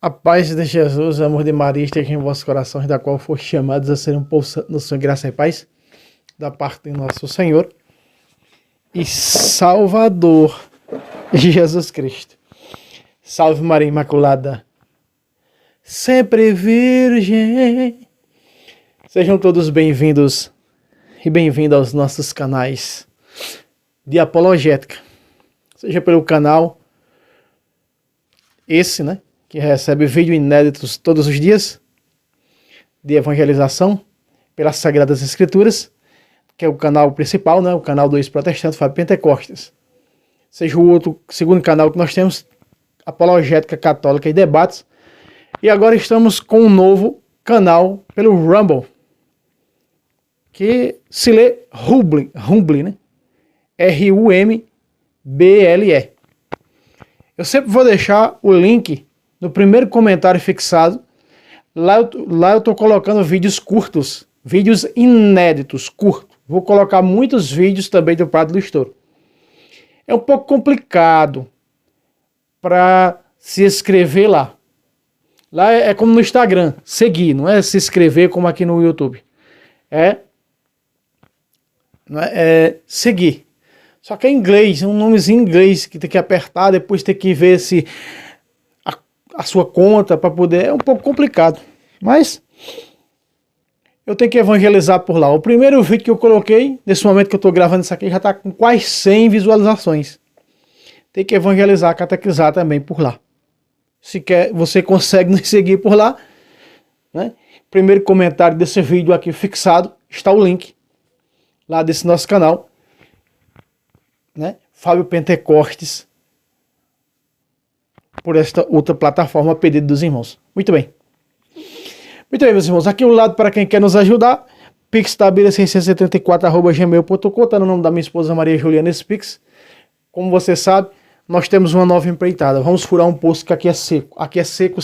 A paz de Jesus, o amor de Maria esteja em vossos corações, da qual foste chamados a ser um povo santo no Senhor, graça e paz, da parte de nosso Senhor e Salvador, Jesus Cristo. Salve Maria Imaculada, sempre virgem. Sejam todos bem-vindos e bem-vindos aos nossos canais de apologética, seja pelo canal esse, né, que recebe vídeos inéditos todos os dias de evangelização pelas Sagradas Escrituras, que é o canal principal, né, o canal do ex-protestante Fábio Pentecostes. Seja o outro, segundo canal que nós temos, Apologética Católica e Debates. E agora estamos com um novo canal pelo Rumble, que se lê Rumble, né? R-U-M-B-L-E. Eu sempre vou deixar o link no primeiro comentário fixado. Lá eu estou colocando vídeos curtos, vídeos inéditos, curtos. Vou colocar muitos vídeos também do Padre do Estouro. É um pouco complicado para se inscrever lá. Lá é como no Instagram, seguir, não é se inscrever como aqui no YouTube. É seguir. Só que é em inglês, é um nomezinho em inglês que tem que apertar, depois tem que ver se a sua conta para poder. É um pouco complicado, mas eu tenho que evangelizar por lá. O primeiro vídeo que eu coloquei, nesse momento que eu estou gravando isso aqui, já está com quase 100 visualizações. Tem que evangelizar, catequizar também por lá. Se quer, você consegue nos seguir por lá, né? Primeiro comentário desse vídeo aqui fixado, está o link lá desse nosso canal, né? Fábio Pentecostes, por esta outra plataforma a pedido dos irmãos. Muito bem, meus irmãos, aqui o lado para quem quer nos ajudar, pixtabira674@gmail.com, tá no nome da minha esposa Maria Juliana, esse pix. Como você sabe, nós temos uma nova empreitada. Vamos furar um poço que aqui é seco. Aqui é seco.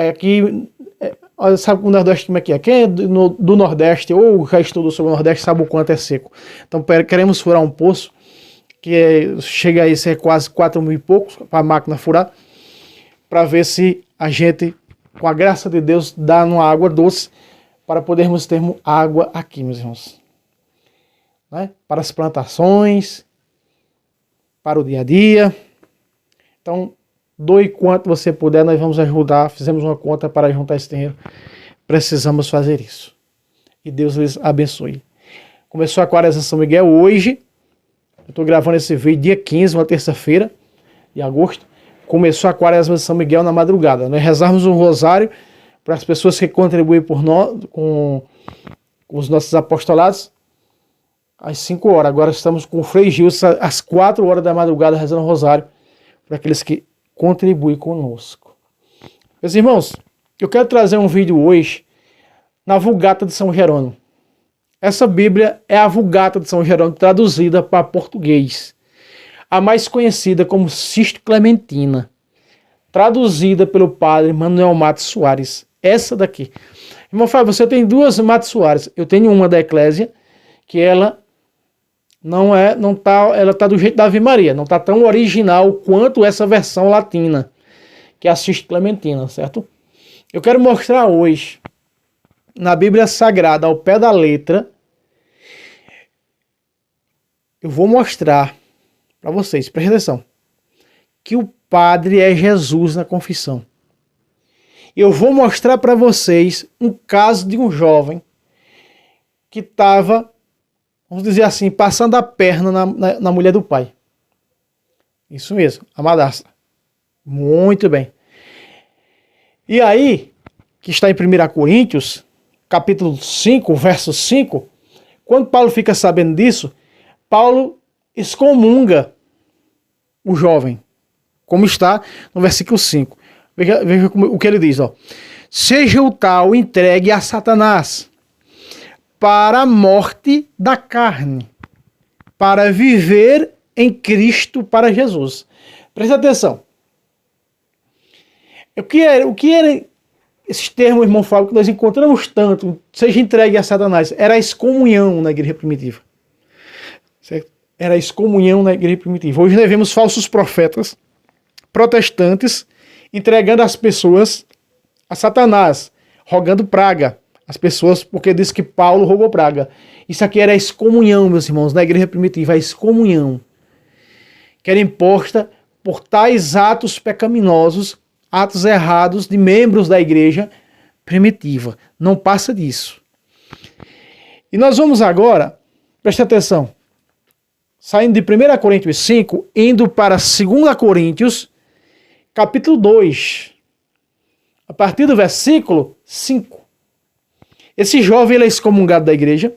Aqui, sabe o Nordeste como é que é? Quem é do Nordeste ou já estudou sobre o Nordeste sabe o quanto é seco. Então queremos furar um poço que chega a ser quase 4 mil e poucos para a máquina furar, para ver se a gente, com a graça de Deus, dá uma água doce para podermos ter água aqui, meus irmãos, né? Para as plantações, para o dia a dia. Então, doe quanto você puder, nós vamos ajudar. Fizemos uma conta para juntar esse dinheiro. Precisamos fazer isso. E Deus lhes abençoe. Começou a Quaresma São Miguel hoje. Eu estou gravando esse vídeo dia 15, uma terça-feira de agosto. Começou a Quaresma de São Miguel na madrugada. Nós rezarmos um rosário para as pessoas que contribuem por nós, com os nossos apostolados, às 5 horas. Agora estamos com o Frei Gilson às 4 horas da madrugada rezando o rosário para aqueles que contribuem conosco. Meus irmãos, eu quero trazer um vídeo hoje na Vulgata de São Jerônimo. Essa Bíblia é a Vulgata de São Jerônimo traduzida para português. A mais conhecida como Sisto Clementina, traduzida pelo padre Manuel Matos Soares. Essa daqui. Irmão Fábio, você tem duas Matos Soares. Eu tenho uma da Eclésia, que ela ela tá do jeito da Ave Maria, não tá tão original quanto essa versão latina, que é a Sisto Clementina, certo? Eu quero mostrar hoje, na Bíblia Sagrada, ao pé da letra, eu vou mostrar para vocês, presta atenção, que o padre é Jesus na confissão. Eu vou mostrar para vocês um caso de um jovem que estava, vamos dizer assim, passando a perna na mulher do pai. Isso mesmo, a madrasta. Muito bem. E aí, que está em 1 Coríntios, capítulo 5, verso 5, quando Paulo fica sabendo disso, Paulo excomunga o jovem, como está no versículo 5. Veja o que ele diz, ó. Seja o tal entregue a Satanás para a morte da carne, para viver em Cristo para Jesus. Presta atenção. O que era esses termos, irmão Fábio, que nós encontramos tanto, seja entregue a Satanás? Era a excomunhão na igreja primitiva. Certo? Era a excomunhão na igreja primitiva. Hoje nós vemos falsos profetas, protestantes, entregando as pessoas a Satanás, rogando praga às pessoas, porque diz que Paulo rogou praga. Isso aqui era a excomunhão, meus irmãos, na igreja primitiva, a excomunhão, que era imposta por tais atos pecaminosos, atos errados de membros da igreja primitiva. Não passa disso. E nós vamos agora, preste atenção, saindo de 1 Coríntios 5, indo para 2 Coríntios, capítulo 2, a partir do versículo 5. Esse jovem ele é excomungado da igreja,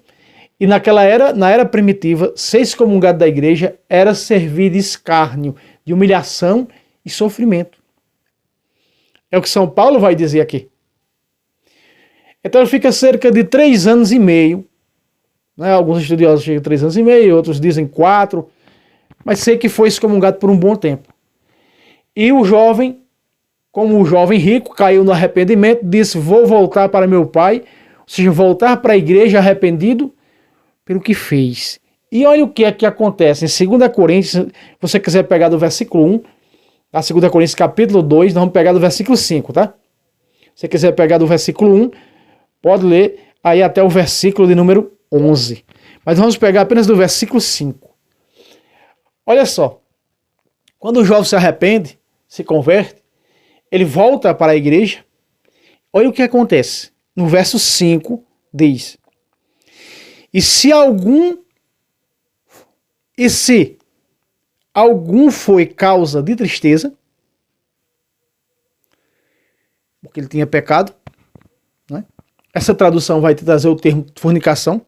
e naquela era, na era primitiva, ser excomungado da igreja era servir de escárnio, de humilhação e sofrimento. É o que São Paulo vai dizer aqui. Então ele fica cerca de 3 anos e meio, né? Alguns estudiosos chegam a 3 anos e meio, outros dizem 4, mas sei que foi excomungado por um bom tempo. E o jovem, como o jovem rico, caiu no arrependimento, disse, vou voltar para meu pai, ou seja, voltar para a igreja arrependido pelo que fez. E olha o que é que acontece em 2 Coríntios, se você quiser pegar do versículo 1, da 2 Coríntios capítulo 2, nós vamos pegar do versículo 5, tá? Se você quiser pegar do versículo 1, pode ler aí até o versículo de número 11. Mas vamos pegar apenas do versículo 5. Olha só, quando o jovem se arrepende, se converte, ele volta para a igreja, olha o que acontece. No verso 5 diz, e se algum foi causa de tristeza, porque ele tinha pecado, né? Essa tradução vai te trazer o termo fornicação.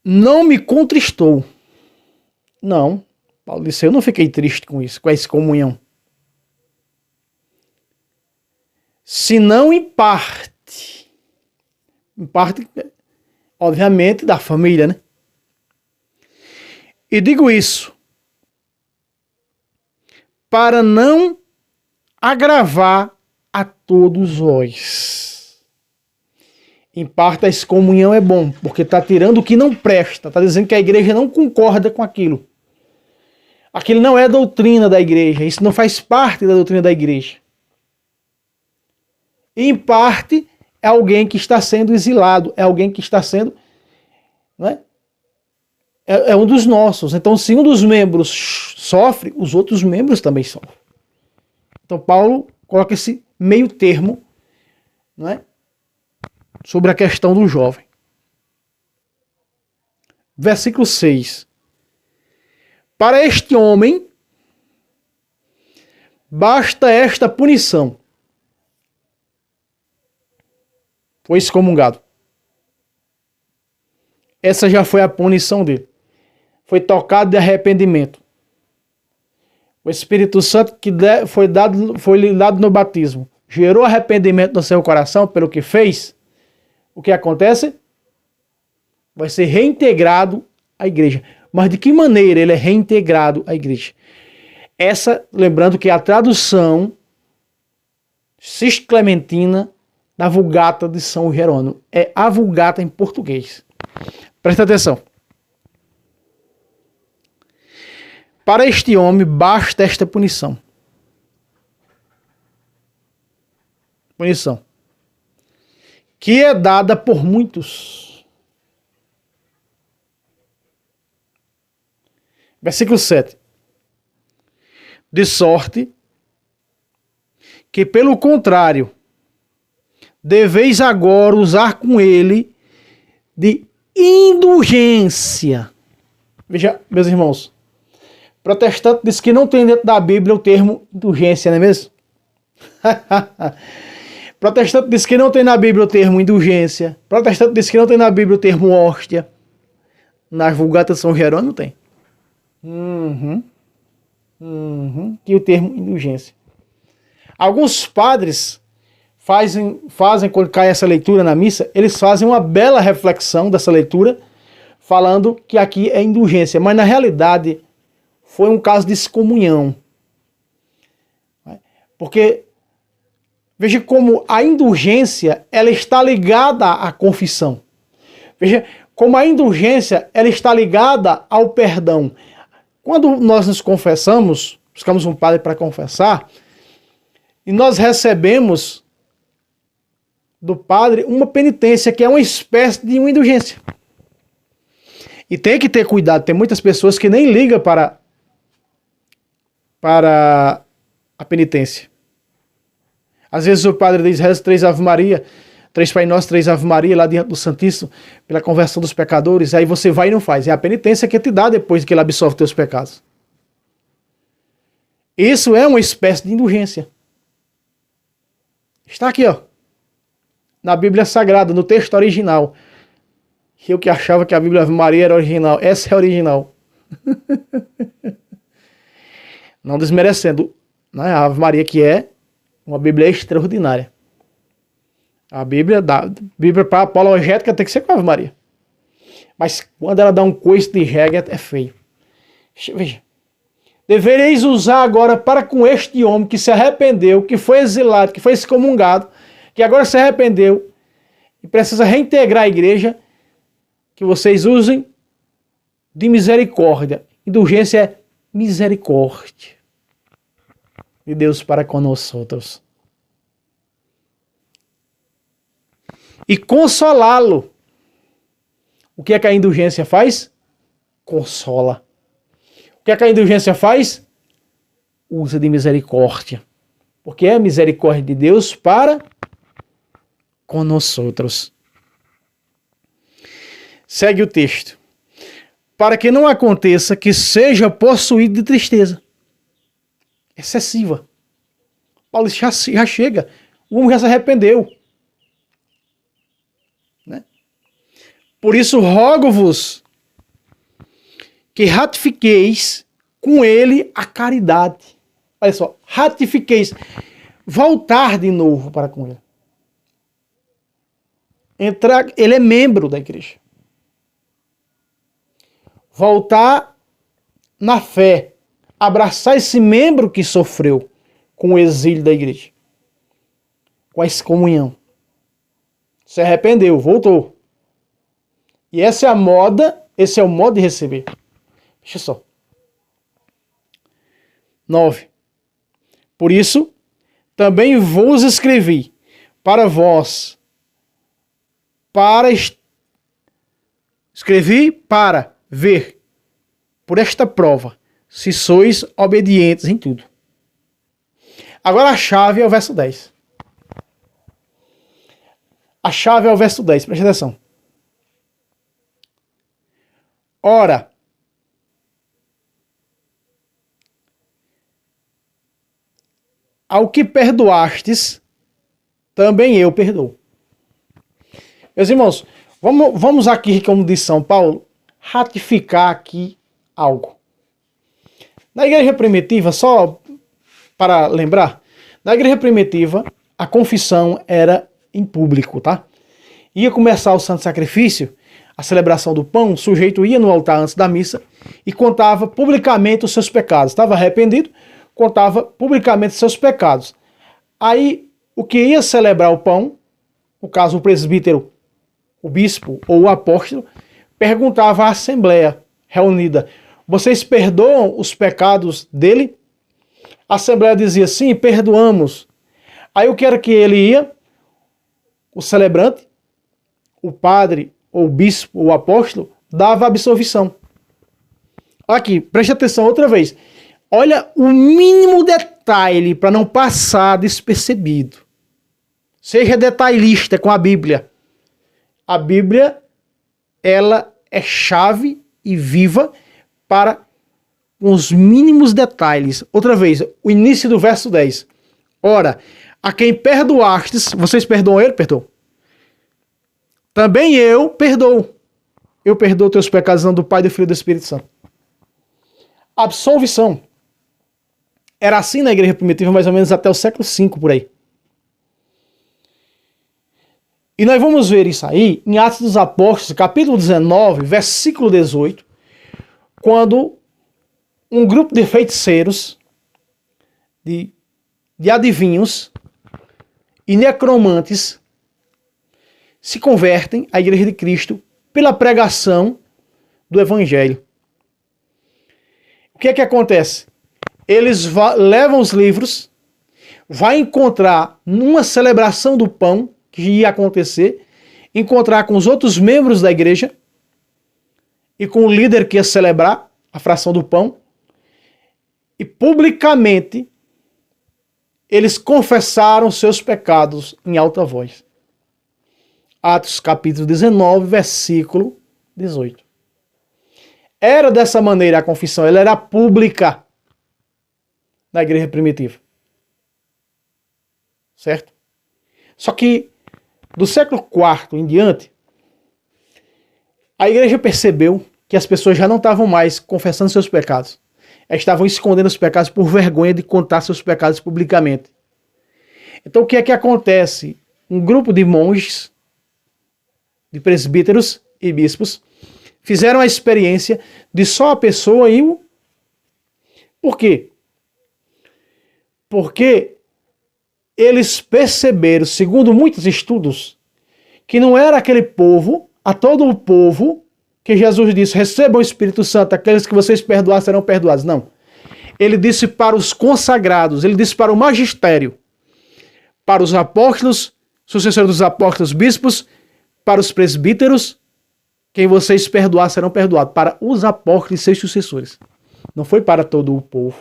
Não me contristou. Não, Paulo disse, eu não fiquei triste com isso, com a excomunhão. Senão em parte, obviamente, da família, né? E digo isso para não agravar a todos vós. Em parte, a excomunhão é bom, porque está tirando o que não presta, está dizendo que a igreja não concorda com aquilo. Aquilo não é doutrina da igreja, isso não faz parte da doutrina da igreja. E, em parte, é alguém que está sendo exilado, é alguém que está sendo, né? É um dos nossos. Então, se um dos membros sofre, os outros membros também sofrem. Então, Paulo coloca esse meio termo, não é? Sobre a questão do jovem. Versículo 6. Para este homem, basta esta punição. Foi excomungado. Essa já foi a punição dele. Foi tocado de arrependimento. O Espírito Santo que foi lhe dado no batismo gerou arrependimento no seu coração pelo que fez. O que acontece? Vai ser reintegrado à igreja. Mas de que maneira ele é reintegrado à igreja? Essa, lembrando que a tradução Cisclementina da Vulgata de São Jerônimo. É a Vulgata em português. Presta atenção. Para este homem basta esta punição. Punição. Que é dada por muitos. Versículo 7. De sorte que, pelo contrário, deveis agora usar com ele de indulgência. Veja, meus irmãos, protestante diz que não tem dentro da Bíblia o termo indulgência, não é mesmo? Protestante diz que não tem na Bíblia o termo indulgência. Protestante diz que não tem na Bíblia o termo hóstia. Nas Vulgatas de São Jerônimo tem. E o termo indulgência. Alguns padres fazem quando cai essa leitura na missa, eles fazem uma bela reflexão dessa leitura, falando que aqui é indulgência, mas na realidade foi um caso de excomunhão. Porque veja como a indulgência ela está ligada à confissão. Veja como a indulgência ela está ligada ao perdão. Quando nós nos confessamos, buscamos um padre para confessar, e nós recebemos do padre uma penitência, que é uma espécie de uma indulgência. E tem que ter cuidado, tem muitas pessoas que nem ligam para a penitência. Às vezes o padre diz, reza 3 Ave Maria, 3 Pai Nosso, 3 Ave Maria, lá diante do Santíssimo, pela conversão dos pecadores, aí você vai e não faz. É a penitência que te dá depois que ele absolve teus pecados. Isso é uma espécie de indulgência. Está aqui, ó, na Bíblia Sagrada, no texto original. Eu que achava que a Bíblia Ave Maria era original. Essa é a original. Não desmerecendo, né, a Ave Maria, que é uma Bíblia extraordinária. A Bíblia para apologética tem que ser com a Ave Maria. Mas quando ela dá um coice de regra, é feio. Veja. Devereis usar agora para com este homem que se arrependeu, que foi exilado, que foi excomungado, que agora se arrependeu e precisa reintegrar a igreja, que vocês usem de misericórdia. Indulgência é misericórdia de Deus para conosco outros. E consolá-lo. O que é que a indulgência faz? Consola. O que é que a indulgência faz? Usa de misericórdia. Porque é a misericórdia de Deus para conosco outros. Segue o texto. Para que não aconteça que seja possuído de tristeza excessiva. Paulo já chega. O homem já se arrependeu. Né? Por isso rogo-vos que ratifiqueis com ele a caridade. Olha só, ratifiqueis. Voltar de novo para com ele. Ele é membro da igreja. Voltar na fé. Abraçar esse membro que sofreu com o exílio da igreja. Com a excomunhão. Se arrependeu, voltou. E essa é a moda, esse é o modo de receber. Deixa só. 9. Por isso, também vos escrevi para vós, escrevi para ver, por esta prova, se sois obedientes em tudo. Agora a chave é o verso 10. A chave é o verso 10, preste atenção. Ora, ao que perdoastes, também eu perdoo. Meus irmãos, vamos aqui, como diz São Paulo, ratificar aqui algo. Na igreja primitiva, só para lembrar, na igreja primitiva, a confissão era em público, tá? Ia começar o santo sacrifício, a celebração do pão, o sujeito ia no altar antes da missa e contava publicamente os seus pecados. Estava arrependido, contava publicamente os seus pecados. Aí, o que ia celebrar o pão, no caso o presbítero, o bispo ou o apóstolo, perguntava à assembleia reunida: vocês perdoam os pecados dele? A assembleia dizia: sim, perdoamos. Aí o que era que ele ia? O celebrante, o padre, ou o bispo, ou o apóstolo, dava absolvição. Aqui, preste atenção outra vez. Olha o mínimo detalhe para não passar despercebido. Seja detalhista com a Bíblia. A Bíblia, ela é chave e viva para os mínimos detalhes. Outra vez, o início do verso 10. Ora, a quem perdoastes, vocês perdoam ele? Perdoam. Também eu perdoo. Eu perdoo teus pecados, não do Pai, do Filho e do Espírito Santo. Absolvição. Era assim na igreja primitiva, mais ou menos até o século V, por aí. E nós vamos ver isso aí em Atos dos Apóstolos, capítulo 19, versículo 18, quando um grupo de feiticeiros, de adivinhos e necromantes se convertem à Igreja de Cristo pela pregação do Evangelho. O que é que acontece? Eles levam os livros, vai encontrar numa celebração do pão que ia acontecer, encontrar com os outros membros da igreja e com o líder que ia celebrar a fração do pão, e publicamente eles confessaram seus pecados em alta voz. Atos capítulo 19, versículo 18. Era dessa maneira a confissão, ela era pública na igreja primitiva. Certo? Só que do século IV em diante, a igreja percebeu que as pessoas já não estavam mais confessando seus pecados. Elas estavam escondendo os pecados por vergonha de contar seus pecados publicamente. Então o que é que acontece? Um grupo de monges, de presbíteros e bispos, fizeram a experiência de só a pessoa e o... Por quê? Porque eles perceberam, segundo muitos estudos, que não era aquele povo, a todo o povo, que Jesus disse, recebam o Espírito Santo, aqueles que vocês perdoar serão perdoados. Não. Ele disse para os consagrados, ele disse para o magistério, para os apóstolos, sucessores dos apóstolos, bispos, para os presbíteros, quem vocês perdoar serão perdoados. Para os apóstolos e seus sucessores. Não foi para todo o povo.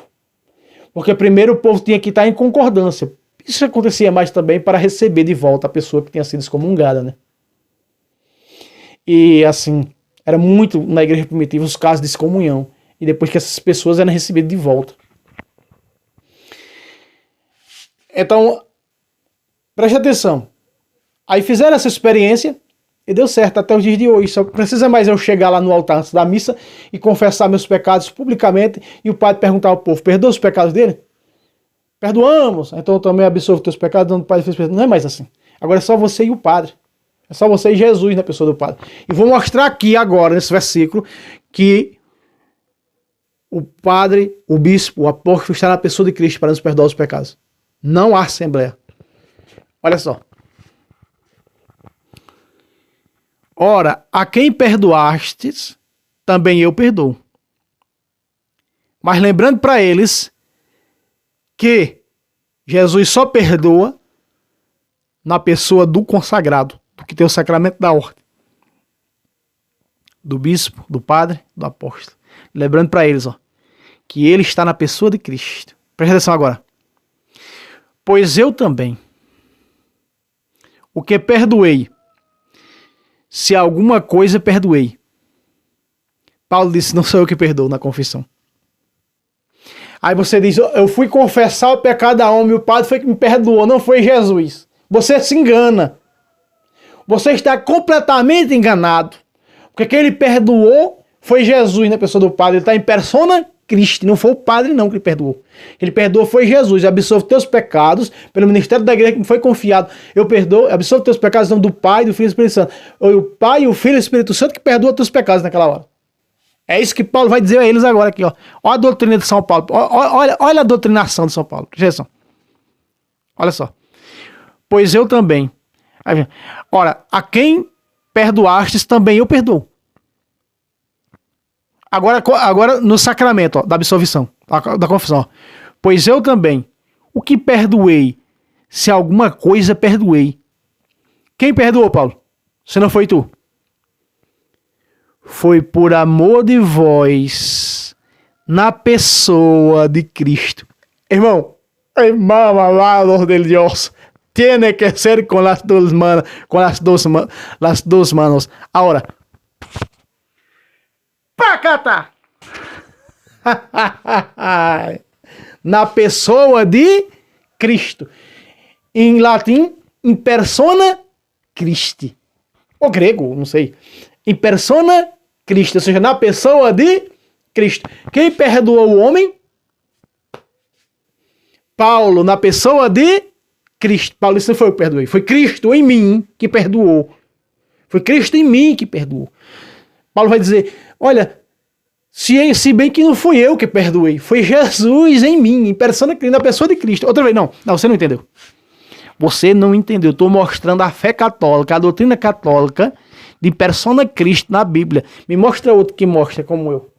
Porque primeiro o povo tinha que estar em concordância. Isso acontecia mais também para receber de volta a pessoa que tinha sido excomungada, né? E assim, era muito na igreja primitiva os casos de excomunhão. E depois que essas pessoas eram recebidas de volta. Então, preste atenção. Aí fizeram essa experiência e deu certo até os dias de hoje. Só precisa mais eu chegar lá no altar antes da missa e confessar meus pecados publicamente e o padre perguntar ao povo, perdoa os pecados dele? Perdoamos. Então eu também absolvo teus pecados, onde o padre fez perdão. Não é mais assim. Agora é só você e o padre. É só você e Jesus na pessoa do padre. E vou mostrar aqui agora, nesse versículo, que o padre, o bispo, o apóstolo está na pessoa de Cristo para nos perdoar os pecados. Não há assembleia. Olha só. Ora, a quem perdoastes, também eu perdoo. Mas lembrando para eles que Jesus só perdoa na pessoa do consagrado, do que tem o sacramento da ordem, do bispo, do padre, do apóstolo. Lembrando para eles, que ele está na pessoa de Cristo. Presta atenção agora. Pois eu também, o que perdoei, se alguma coisa perdoei. Paulo disse, não sou eu que perdoo na confissão. Aí você diz, eu fui confessar o pecado a homem, o padre foi que me perdoou, não foi Jesus. Você se engana. Você está completamente enganado. Porque quem ele perdoou foi Jesus na pessoa do padre. Ele está em persona Cristo. Não foi o padre não que ele perdoou. Ele perdoou foi Jesus. Absolve teus pecados pelo ministério da igreja que me foi confiado. Eu perdoo, absolve teus pecados em nome do Pai, do Filho e do Espírito Santo. O Pai, o Filho e o Espírito Santo que perdoa teus pecados naquela hora. É isso que Paulo vai dizer a eles agora aqui. Olha a doutrina de São Paulo. Olha a doutrinação de São Paulo. Presta atenção. Olha só. Pois eu também. Ora, a quem perdoastes também eu perdoo. Agora no sacramento da absolvição, da confissão. Pois eu também, o que perdoei, se alguma coisa perdoei. Quem perdoou, Paulo? Se não foi tu. Foi por amor de vós, na pessoa de Cristo. Irmão, amado de Deus, tiene que ser con las dos manos, las dos manos. Ahora, pacata! Na pessoa de Cristo. Em latim, in persona Christi. Ou grego, não sei. In persona Cristo, ou seja, na pessoa de Cristo. Quem perdoou o homem? Paulo, na pessoa de Cristo. Paulo, isso não foi eu que perdoei. Foi Cristo em mim que perdoou. Foi Cristo em mim que perdoou. Paulo vai dizer, olha, se bem que não fui eu que perdoei, foi Jesus em mim, em persona Cristo, na pessoa de Cristo. Outra vez, não, você não entendeu. Você não entendeu. Estou mostrando a fé católica, a doutrina católica de persona Cristo na Bíblia. Me mostra outro que mostra como eu.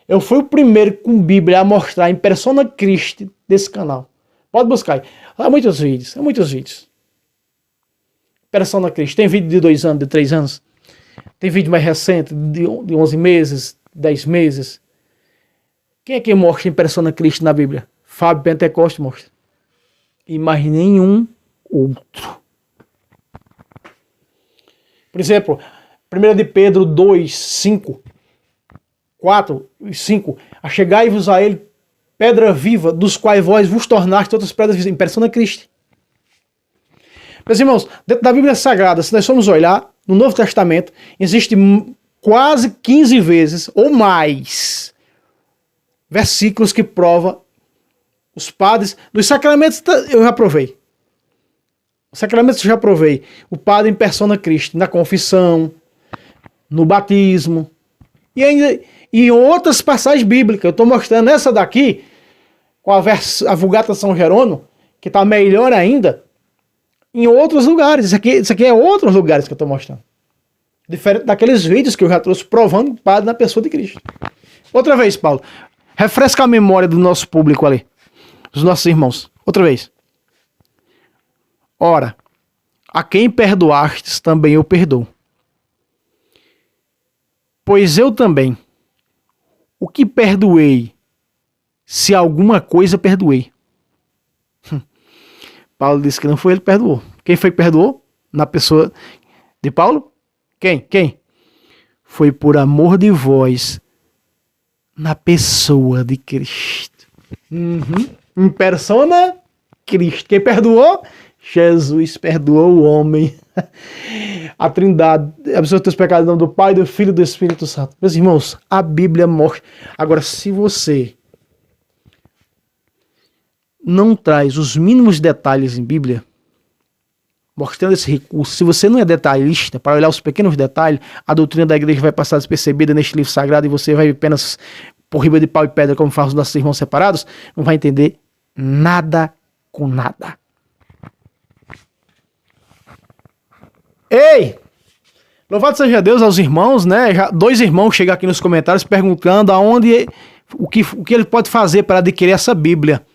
Eu fui o primeiro com Bíblia a mostrar em persona Christi desse canal. Pode buscar aí. Há muitos vídeos, Persona Christi. Tem vídeo de 2 anos, de 3 anos. Tem vídeo mais recente, de 11 meses, 10 meses. Quem é que mostra em persona Christi na Bíblia? Fábio Pentecoste mostra. E mais nenhum outro. Por exemplo, 1 de Pedro 2, 5, 4 e 5. Achegai-vos a ele, pedra viva, dos quais vós vos tornaste outras pedras vivas, em persona Christi. Meus irmãos, dentro da Bíblia Sagrada, se nós formos olhar, no Novo Testamento, existe quase 15 vezes ou mais versículos que provam os padres. Dos sacramentos eu já provei. Os sacramentos eu já provei. O padre em persona Christi, na confissão, no batismo, e ainda em outras passagens bíblicas. Eu estou mostrando essa daqui, com a Vulgata São Jerônimo, que está melhor ainda, em outros lugares. Isso aqui é outros lugares que eu estou mostrando. Diferente daqueles vídeos que eu já trouxe provando o padre na pessoa de Cristo. Outra vez, Paulo. Refresca a memória do nosso público ali. Dos nossos irmãos. Outra vez. Ora, a quem perdoastes, também eu perdoo. Pois eu também, o que perdoei, se alguma coisa perdoei. Paulo disse que não foi ele que perdoou. Quem foi que perdoou? Na pessoa de Paulo? Quem? Foi por amor de vós, na pessoa de Cristo. Em persona, Cristo. Quem perdoou? Jesus perdoou o homem. A Trindade absolveu teus pecados em nome do Pai, do Filho e do Espírito Santo. Meus irmãos, a Bíblia mostra. Agora, se você não traz os mínimos detalhes em Bíblia, mostrando esse recurso, se você não é detalhista para olhar os pequenos detalhes, a doutrina da igreja vai passar despercebida neste livro sagrado e você vai apenas por riba de pau e pedra, como fazem os nossos irmãos separados, não vai entender nada com nada. Ei! Louvado seja Deus aos irmãos, né? Já 2 irmãos chegam aqui nos comentários perguntando o que ele pode fazer para adquirir essa Bíblia.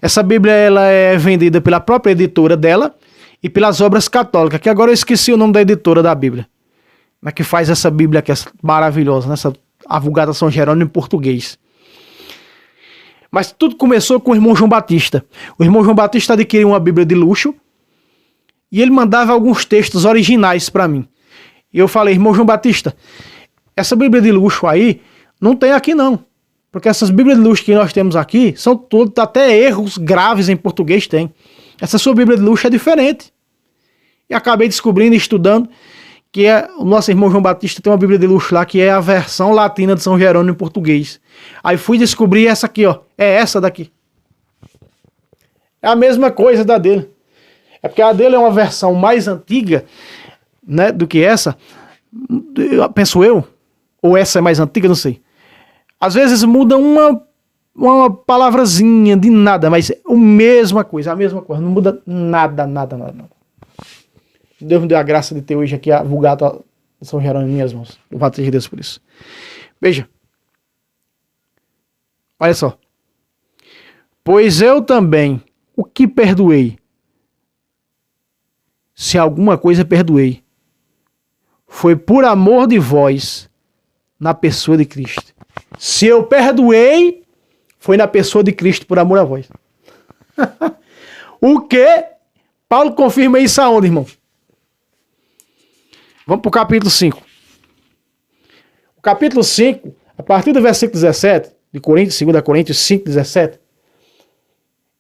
Essa Bíblia ela é vendida pela própria editora dela e pelas Obras Católicas, que agora eu esqueci o nome da editora da Bíblia, mas que faz essa Bíblia que é maravilhosa, né? A Vulgata São Jerônimo em português. Mas tudo começou com o irmão João Batista. O irmão João Batista adquiriu uma Bíblia de luxo e ele mandava alguns textos originais para mim. E eu falei, irmão João Batista, essa Bíblia de luxo aí não tem aqui não. Porque essas Bíblias de luxo que nós temos aqui são todas, até erros graves em português tem. Essa sua Bíblia de luxo é diferente. E acabei descobrindo e estudando que o nosso irmão João Batista tem uma Bíblia de luxo lá que é a versão latina de São Jerônimo em português. Aí fui descobrir essa aqui, ó. É essa daqui. É a mesma coisa da dele. É porque a dele é uma versão mais antiga, né, do que essa. Penso eu. Ou essa é mais antiga, não sei. Às vezes muda uma palavrazinha de nada, mas é a mesma coisa. Não muda nada. Deus me deu a graça de ter hoje aqui a Vulgata de São Jerônimo em minhas mãos. Louvado seja Deus por isso. Veja. Olha só. Pois eu também, o que perdoei, se alguma coisa perdoei, foi por amor de vós, na pessoa de Cristo. Se eu perdoei, foi na pessoa de Cristo por amor a vós. O que? Paulo confirma isso aonde, irmão? Vamos para o capítulo 5. O capítulo 5, a partir do versículo 17, de Coríntios, 2 Coríntios 5, 17,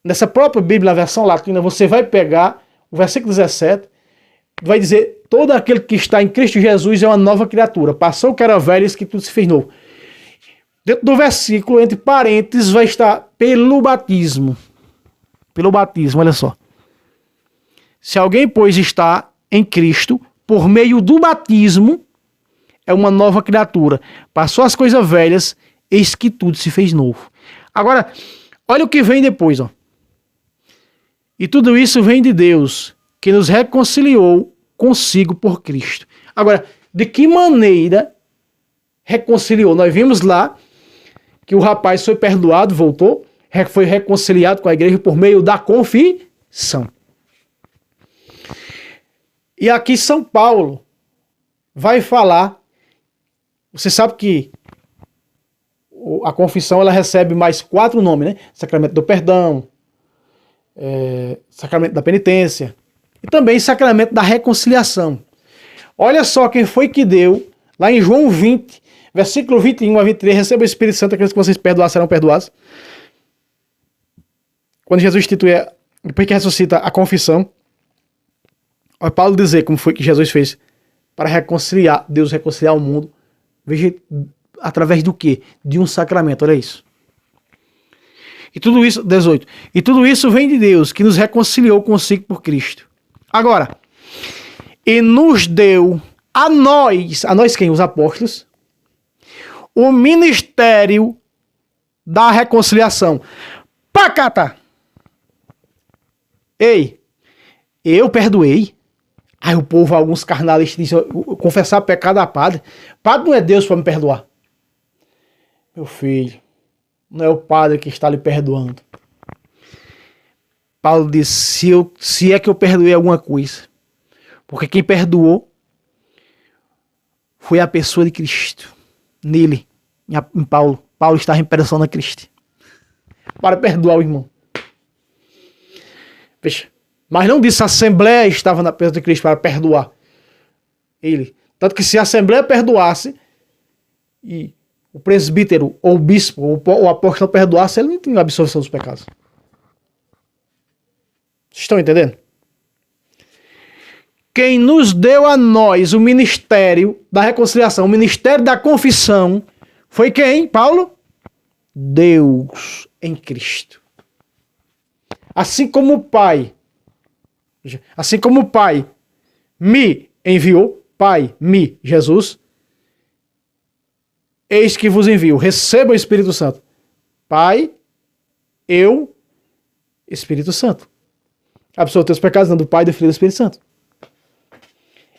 nessa própria Bíblia, na versão latina, você vai pegar o versículo 17, vai dizer, todo aquele que está em Cristo Jesus é uma nova criatura. Passou o que era velho, isso que tudo se fez novo. Dentro do versículo, entre parênteses, vai estar pelo batismo. Pelo batismo, olha só. Se alguém, pois, está em Cristo, por meio do batismo, é uma nova criatura. Passou as coisas velhas, eis que tudo se fez novo. Agora, olha o que vem depois, ó. E tudo isso vem de Deus, que nos reconciliou consigo por Cristo. Agora, de que maneira reconciliou? Nós vimos lá que o rapaz foi perdoado, voltou, foi reconciliado com a igreja por meio da confissão. E aqui São Paulo vai falar, você sabe que a confissão ela recebe mais 4 nomes, né? Sacramento do perdão, sacramento da penitência e também sacramento da reconciliação. Olha só quem foi que deu, lá em João 20, versículo 21 a 23, receba o Espírito Santo, aqueles que vocês perdoar serão perdoados. Quando Jesus institui, depois que ressuscita a confissão, olha Paulo dizer como foi que Jesus fez para reconciliar, Deus reconciliar o mundo. Veja, através do quê? De um sacramento, olha isso. E tudo isso, 18. E tudo isso vem de Deus, que nos reconciliou consigo por Cristo. Agora, e nos deu a nós quem? Os apóstolos, o ministério da reconciliação. Pacata! Ei, eu perdoei. Aí o povo, alguns carnalistas dizem, confessar pecado a padre. Padre não é Deus para me perdoar. Meu filho, não é o padre que está lhe perdoando. Paulo disse, se é que eu perdoei alguma coisa. Porque quem perdoou foi a pessoa de Cristo. Nele, em Paulo. Paulo estava em persona Cristo. Para perdoar o irmão. Veja. Mas não disse a Assembleia estava na pessoa de Cristo para perdoar ele. Tanto que se a Assembleia perdoasse e o presbítero ou o bispo ou o apóstolo perdoasse, ele não tinha absolvição dos pecados. Vocês estão entendendo? Quem nos deu a nós o ministério da reconciliação, o ministério da confissão, foi quem, Paulo? Deus em Cristo. Assim como o Pai me enviou, Pai, Jesus, eis que vos envio, receba o Espírito Santo. Pai, eu, Espírito Santo. Absolve teus pecados, não do Pai, do Filho e do Espírito Santo.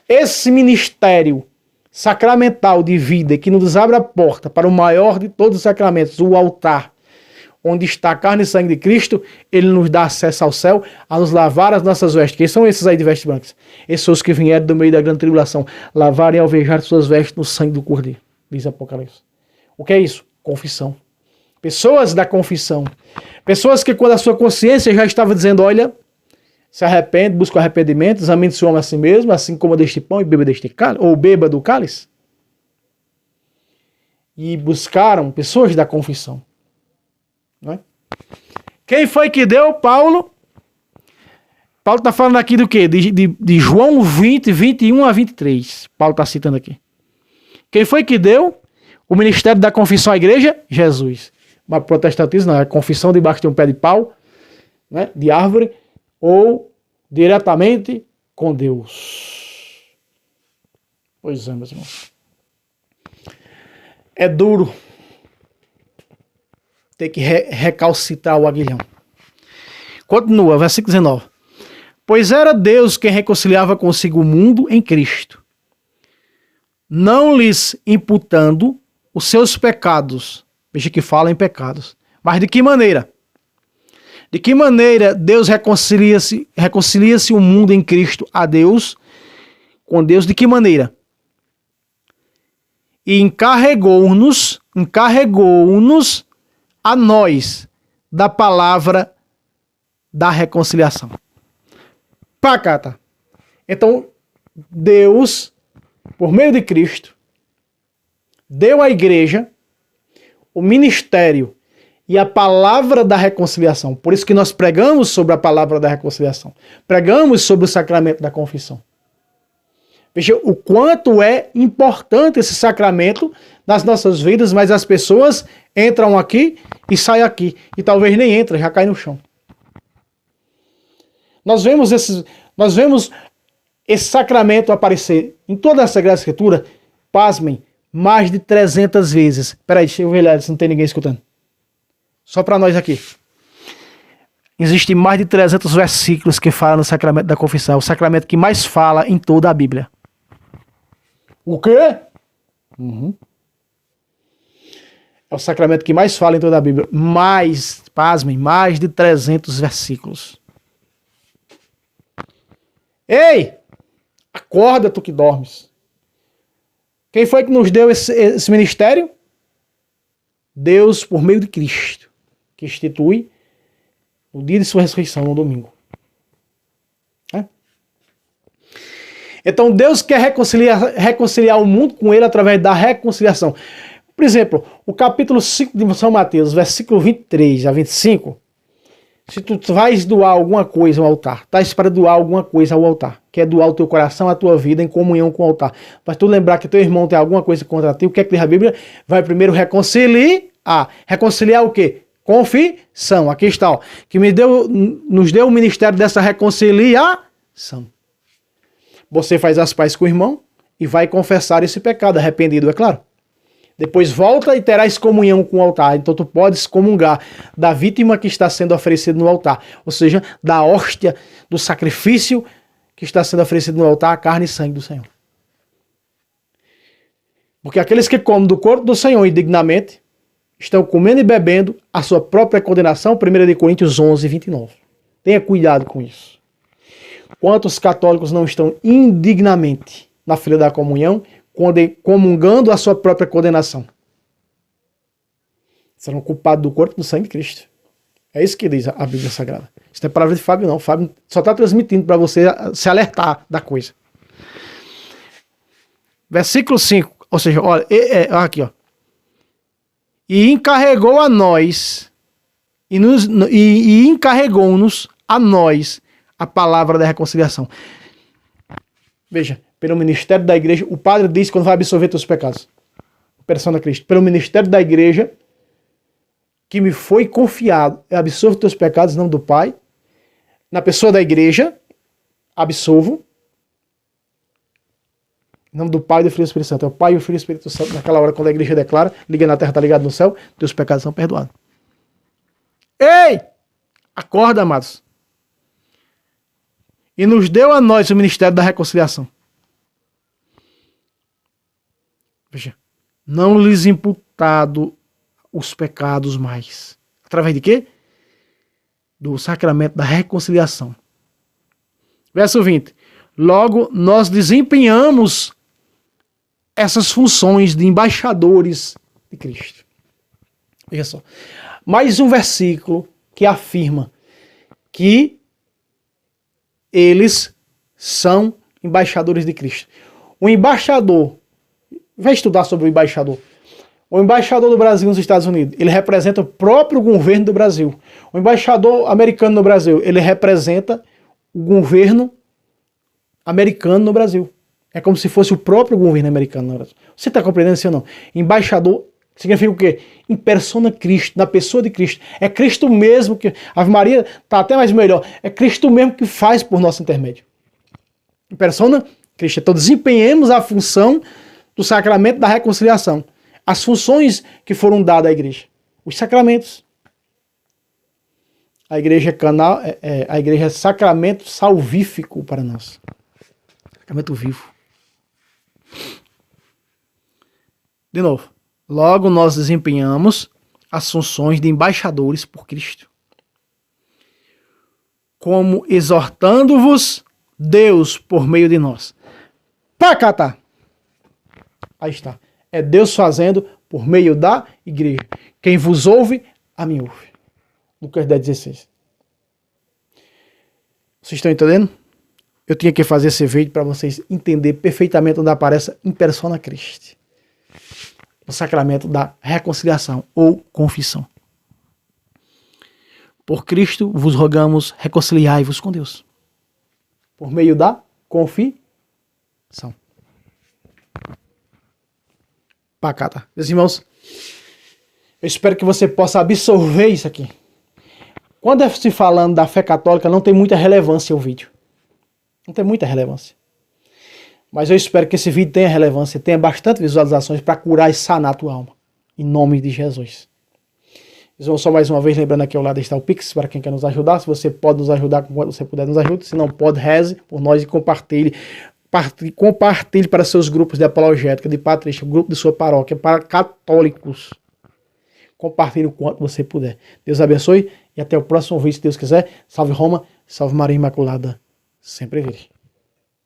Esse ministério sacramental de vida que nos abre a porta para o maior de todos os sacramentos, o altar, onde está a carne e sangue de Cristo, ele nos dá acesso ao céu, a nos lavar as nossas vestes. Quem são esses aí de vestes brancas? Esses são os que vieram do meio da grande tribulação, lavarem e alvejar suas vestes no sangue do Cordeiro, diz Apocalipse. O que é isso? Confissão. Pessoas da confissão. Pessoas que quando a sua consciência já estava dizendo, olha, se arrepende, busca o arrependimento, examine-se o homem a si mesmo, assim como deste pão e beba deste cálice, ou beba do cálice. E buscaram pessoas da confissão. Não é? Quem foi que deu? Paulo. Paulo está falando aqui do quê? De João 20, 21 a 23. Paulo está citando aqui. Quem foi que deu o ministério da confissão à igreja? Jesus. Mas protestantismo não, é confissão debaixo de um pé de pau, né, de árvore, ou diretamente com Deus. Pois é, meus irmãos. É duro ter que recalcitrar o aguilhão. Continua, versículo 19. Pois era Deus quem reconciliava consigo o mundo em Cristo, não lhes imputando os seus pecados. Veja que fala em pecados. Mas de que maneira? De que maneira Deus reconcilia-se o mundo em Cristo a Deus, com Deus? De que maneira? E encarregou-nos a nós da palavra da reconciliação. Pacata. Então, Deus, por meio de Cristo, deu à igreja o ministério e a palavra da reconciliação. Por isso que nós pregamos sobre a palavra da reconciliação. Pregamos sobre o sacramento da confissão. Veja o quanto é importante esse sacramento nas nossas vidas, mas as pessoas entram aqui e saem aqui. E talvez nem entram, já cai no chão. Nós vemos esse sacramento aparecer em toda a Sagrada Escritura, pasmem, mais de 300 vezes. Peraí, deixa eu ver lá se não tem ninguém escutando. Só para nós aqui. Existem mais de 300 versículos que falam no sacramento da confissão. É o sacramento que mais fala em toda a Bíblia. O quê? É É o sacramento que mais fala em toda a Bíblia. Pasmem, mais de 300 versículos. Ei! Acorda, tu que dormes. Quem foi que nos deu esse ministério? Deus, por meio de Cristo, que institui o dia de sua ressurreição, no domingo. Então Deus quer reconciliar o mundo com ele através da reconciliação. Por exemplo, o capítulo 5 de São Mateus, versículo 23 a 25, se tu vais doar alguma coisa ao altar, estás para doar alguma coisa ao altar, quer doar o teu coração, a tua vida em comunhão com o altar. Mas tu lembrar que teu irmão tem alguma coisa contra ti, o que é que diz a Bíblia? Vai primeiro reconciliar. Reconciliar o quê? Confissão. Aqui está, ó, que nos deu o ministério dessa reconciliação. Você faz as pazes com o irmão e vai confessar esse pecado, arrependido, é claro. Depois volta e terás comunhão com o altar. Então tu podes comungar da vítima que está sendo oferecida no altar. Ou seja, da hóstia, do sacrifício que está sendo oferecido no altar, a carne e sangue do Senhor. Porque aqueles que comem do corpo do Senhor indignamente estão comendo e bebendo a sua própria condenação. 1 Coríntios 11, 29. Tenha cuidado com isso. Quantos católicos não estão indignamente na fila da comunhão, comungando a sua própria condenação? Serão culpados do corpo e do sangue de Cristo. É isso que diz a Bíblia Sagrada. Isso não é palavra de Fábio, não. Fábio só está transmitindo para você se alertar da coisa. Versículo 5. Ou seja, olha, aqui, ó. E encarregou a nós, e encarregou-nos a nós a palavra da reconciliação. Veja, pelo ministério da igreja, o padre diz quando vai absolver teus pecados. Persona Cristo. Pelo ministério da igreja, que me foi confiado, eu absolvo teus pecados em nome do Pai. Na pessoa da igreja, absolvo. Em nome do Pai, do Filho e do Espírito Santo. É o Pai, o Filho e o Espírito Santo. Naquela hora, quando a igreja declara, liga na terra, está ligado no céu, teus pecados são perdoados. Ei! Acorda, amados. E nos deu a nós o ministério da reconciliação. Veja, não lhes imputado os pecados mais. Através de quê? Do sacramento da reconciliação. Verso 20. Logo, nós desempenhamos essas funções de embaixadores de Cristo. Veja só. Mais um versículo que afirma que eles são embaixadores de Cristo. O embaixador, vai estudar sobre o embaixador. O embaixador do Brasil nos Estados Unidos, ele representa o próprio governo do Brasil. O embaixador americano no Brasil, ele representa o governo americano no Brasil. É como se fosse o próprio governo americano no Brasil. Você está compreendendo isso ou não? Embaixador significa o quê? Em persona Cristo, na pessoa de Cristo. É Cristo mesmo que... A Ave Maria está até mais melhor. É Cristo mesmo que faz por nosso intermédio. Em persona Cristo. Então desempenhemos a função do sacramento da reconciliação. As funções que foram dadas à igreja. Os sacramentos. A igreja é canal, a igreja é sacramento salvífico para nós. Sacramento vivo. De novo. Logo nós desempenhamos as funções de embaixadores por Cristo. Como exortando-vos Deus por meio de nós. Pacatá! Aí está. É Deus fazendo por meio da igreja. Quem vos ouve, a mim ouve. Lucas 10,16. Vocês estão entendendo? Eu tinha que fazer esse vídeo para vocês entenderem perfeitamente onde aparece in persona Christi. O sacramento da reconciliação ou confissão. Por Cristo vos rogamos, reconciliai-vos com Deus. Por meio da confissão. Pacata. Meus irmãos, eu espero que você possa absorver isso aqui. Quando se falando da fé católica, não tem muita relevância o vídeo. Não tem muita relevância. Mas eu espero que esse vídeo tenha relevância, tenha bastante visualizações para curar e sanar a tua alma. Em nome de Jesus. Então, só mais uma vez, lembrando aqui ao lado está o Pix, para quem quer nos ajudar. Se você pode nos ajudar, como você puder, nos ajude. Se não pode, reze por nós e compartilhe. Compartilhe para seus grupos de apologética, de patrícia, grupo de sua paróquia, para católicos. compartilhe o quanto você puder. Deus abençoe e até o próximo vídeo, se Deus quiser. Salve Roma, salve Maria Imaculada, sempre virgem.